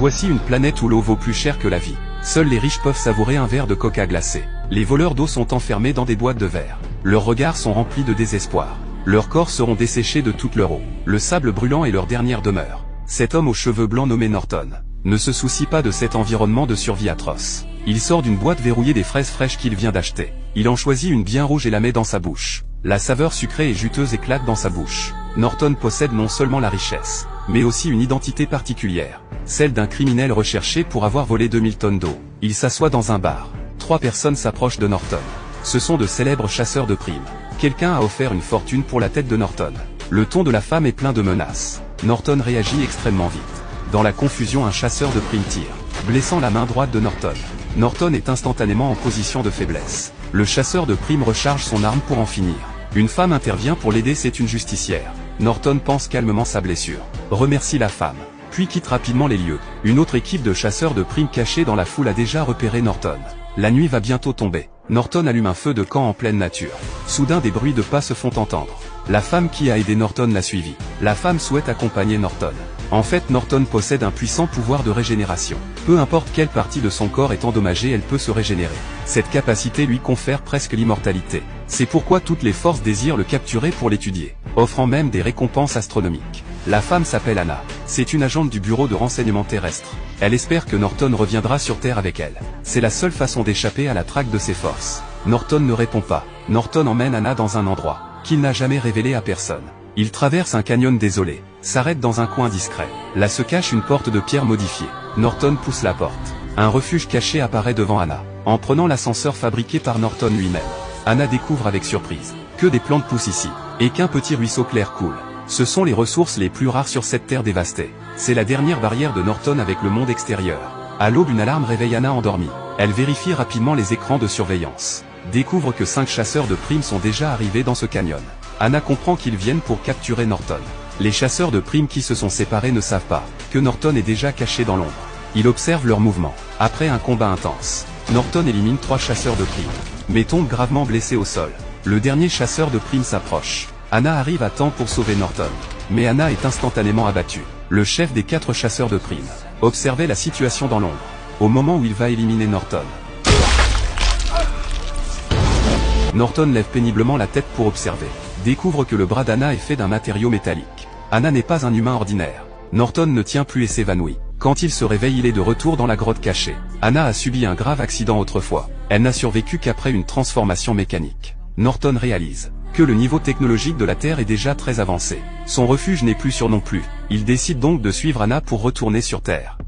Voici une planète où l'eau vaut plus cher que la vie. Seuls les riches peuvent savourer un verre de coca glacé. Les voleurs d'eau sont enfermés dans des boîtes de verre. Leurs regards sont remplis de désespoir. Leurs corps seront desséchés de toute leur eau. Le sable brûlant est leur dernière demeure. Cet homme aux cheveux blancs nommé Norton ne se soucie pas de cet environnement de survie atroce. Il sort d'une boîte verrouillée des fraises fraîches qu'il vient d'acheter. Il en choisit une bien rouge et la met dans sa bouche. La saveur sucrée et juteuse éclate dans sa bouche. Norton possède non seulement la richesse, mais aussi une identité particulière, celle d'un criminel recherché pour avoir volé 2000 tonnes d'eau. Il s'assoit dans un bar. 3 personnes s'approchent de Norton. Ce sont de célèbres chasseurs de primes. Quelqu'un a offert une fortune pour la tête de Norton. Le ton de la femme est plein de menaces. Norton réagit extrêmement vite. Dans la confusion, un chasseur de primes tire, blessant la main droite de Norton. Norton est instantanément en position de faiblesse. Le chasseur de primes recharge son arme pour en finir. Une femme intervient pour l'aider, c'est une justicière. Norton pense calmement sa blessure, remercie la femme, puis quitte rapidement les lieux. Une autre équipe de chasseurs de primes cachés dans la foule a déjà repéré Norton. La nuit va bientôt tomber. Norton allume un feu de camp en pleine nature. Soudain, des bruits de pas se font entendre. La femme qui a aidé Norton l'a suivi. La femme souhaite accompagner Norton. En fait, Norton possède un puissant pouvoir de régénération. Peu importe quelle partie de son corps est endommagée, elle peut se régénérer. Cette capacité lui confère presque l'immortalité. C'est pourquoi toutes les forces désirent le capturer pour l'étudier, offrant même des récompenses astronomiques. La femme s'appelle Anna. C'est une agente du bureau de renseignement terrestre. Elle espère que Norton reviendra sur Terre avec elle. C'est la seule façon d'échapper à la traque de ses forces. Norton ne répond pas. Norton emmène Anna dans un endroit qu'il n'a jamais révélé à personne. Il traverse un canyon désolé, s'arrête dans un coin discret. Là se cache une porte de pierre modifiée. Norton pousse la porte. Un refuge caché apparaît devant Anna. En prenant l'ascenseur fabriqué par Norton lui-même, Anna découvre avec surprise que des plantes poussent ici, et qu'un petit ruisseau clair coule. Ce sont les ressources les plus rares sur cette terre dévastée. C'est la dernière barrière de Norton avec le monde extérieur. À l'aube, une alarme réveille Anna endormie. Elle vérifie rapidement les écrans de surveillance. Découvre que 5 chasseurs de primes sont déjà arrivés dans ce canyon. Anna comprend qu'ils viennent pour capturer Norton. Les chasseurs de primes qui se sont séparés ne savent pas que Norton est déjà caché dans l'ombre. Il observe leurs mouvements. Après un combat intense, Norton élimine 3 chasseurs de primes, mais tombe gravement blessé au sol. Le dernier chasseur de primes s'approche. Anna arrive à temps pour sauver Norton, mais Anna est instantanément abattue. Le chef des 4 chasseurs de primes observait la situation dans l'ombre, au moment où il va éliminer Norton. Norton lève péniblement la tête pour observer. Découvre que le bras d'Anna est fait d'un matériau métallique. Anna n'est pas un humain ordinaire. Norton ne tient plus et s'évanouit. Quand il se réveille, il est de retour dans la grotte cachée. Anna a subi un grave accident autrefois. Elle n'a survécu qu'après une transformation mécanique. Norton réalise que le niveau technologique de la Terre est déjà très avancé. Son refuge n'est plus sûr non plus. Il décide donc de suivre Anna pour retourner sur Terre.